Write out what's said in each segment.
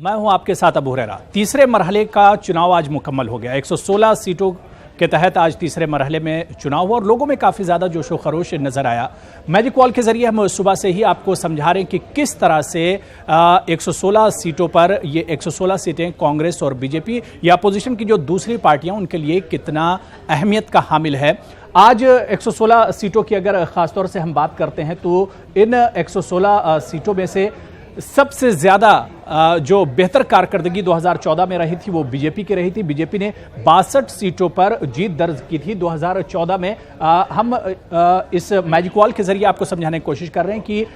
मैं हूं आपके साथ अबू हुरैरा। तीसरे मरहले का चुनाव आज मुकम्मल हो गया। 116 सीटों के तहत आज तीसरे मरहले में चुनाव हुआ और लोगों में काफ़ी ज़्यादा जोशो खरोश नज़र आया। मैजिक वॉल के ज़रिए हम सुबह से ही आपको समझा रहे हैं कि किस तरह से 116 सीटों पर ये 116 सीटें कांग्रेस और बीजेपी या अपोजिशन की जो दूसरी पार्टियां उनके लिए कितना अहमियत का हामिल है। आज 116 सीटों की अगर ख़ासतौर से हम बात करते हैं तो इन 116 सीटों में से सबसे ज़्यादा जो बेहतर कारकर्दगी 2014 में रही थी वो बीजेपी की रही थी। बीजेपी ने 62 सीटों पर जीत दर्ज की थी 2014 में। हम इस मैजिक वॉल के जरिए आपको समझाने की कोशिश कर रहे हैं कि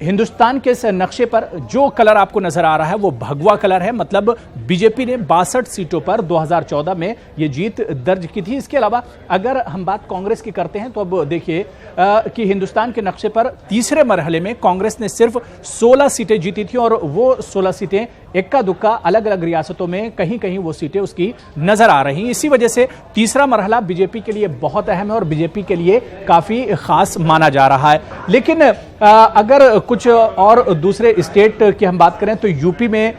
हिंदुस्तान के इस नक्शे पर जो कलर आपको नजर आ रहा है वो भगवा कलर है। मतलब बीजेपी ने 62 सीटों पर 2014 में ये जीत दर्ज की थी। इसके अलावा अगर हम बात कांग्रेस की करते हैं तो अब देखिए कि हिंदुस्तान के नक्शे पर तीसरे मरहले में कांग्रेस ने सिर्फ 16 सीटें जीती थी और वो 16 सीटें इक्का दुक्का अलग अलग रियासतों में कहीं कहीं वो सीटें उसकी नजर आ रही। इसी वजह से तीसरा मरहला बीजेपी के लिए बहुत अहम है और बीजेपी के लिए काफी खास माना जा रहा है। लेकिन अगर कुछ और दूसरे स्टेट की हम बात करें तो यूपी में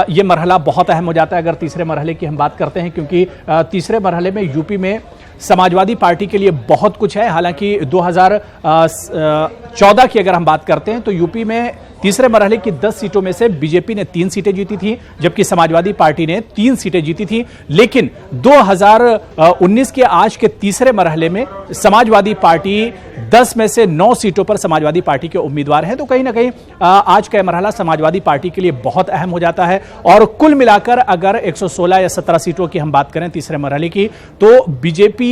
ये मरहला बहुत अहम हो जाता है अगर तीसरे मरहले की हम बात करते हैं, क्योंकि तीसरे मरहले में यूपी में समाजवादी पार्टी के लिए बहुत कुछ है। हालांकि 2014 की अगर हम बात करते हैं तो यूपी में तीसरे मरहले की 10 सीटों में से बीजेपी ने 3 सीटें जीती थी जबकि समाजवादी पार्टी ने 3 सीटें जीती थी। लेकिन 2019 के आज के तीसरे मरहले में समाजवादी पार्टी 10 में से 9 सीटों पर समाजवादी पार्टी के उम्मीदवार हैं। तो कहीं ना कहीं आज का मरहला समाजवादी पार्टी के लिए बहुत अहम हो जाता है और कुल मिलाकर अगर 116 या 17 सीटों की हम बात करें तीसरे मरहले की तो बीजेपी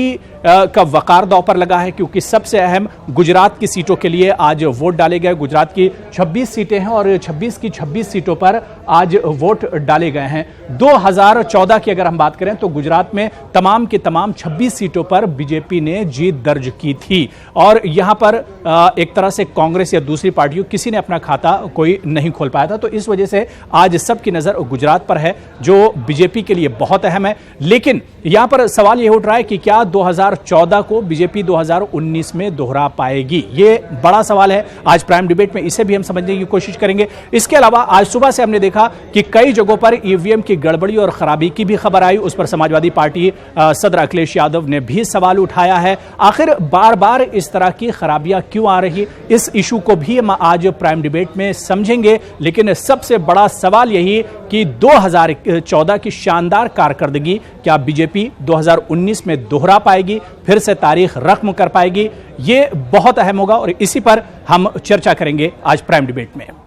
का वकार दांव पर लगा है, क्योंकि सबसे अहम गुजरात की सीटों के लिए आज वोट डाले गए। गुजरात की 26 सीटें हैं और 26 की 26 सीटों पर आज वोट डाले गए हैं। 2014 की अगर हम बात करें तो गुजरात में तमाम की तमाम 26 सीटों पर बीजेपी ने जीत दर्ज की थी और यहां पर एक तरह से कांग्रेस या दूसरी पार्टियों किसी ने अपना खाता कोई नहीं खोल पाया था। तो इस वजह से आज सबकी नजर गुजरात पर है जो बीजेपी के लिए बहुत अहम है। लेकिन यहां पर सवाल यह उठ रहा है कि क्या 2014 को बीजेपी 2019 में दोहरा पाएगी? ये बड़ा सवाल है। आज प्राइम डिबेट में इसे भी हम समझने की कोशिश करेंगे। इसके अलावा आज सुबह से हमने देखा कि कई जगहों पर ईवीएम की गड़बड़ी और खराबी की भी खबर आई। उस पर समाजवादी पार्टी सदर अखिलेश यादव ने भी सवाल उठाया है। आखिर बार बार इस तरह की खराबियां क्यों आ रही, इस इशू को भी हम आज प्राइम डिबेट में समझेंगे। लेकिन सबसे बड़ा सवाल यही कि 2014 की शानदार कारकर्दगी क्या बीजेपी 2019 में दोहरा पाएगी, फिर से तारीख रकम कर पाएगी? ये बहुत अहम होगा और इसी पर हम चर्चा करेंगे आज प्राइम डिबेट में।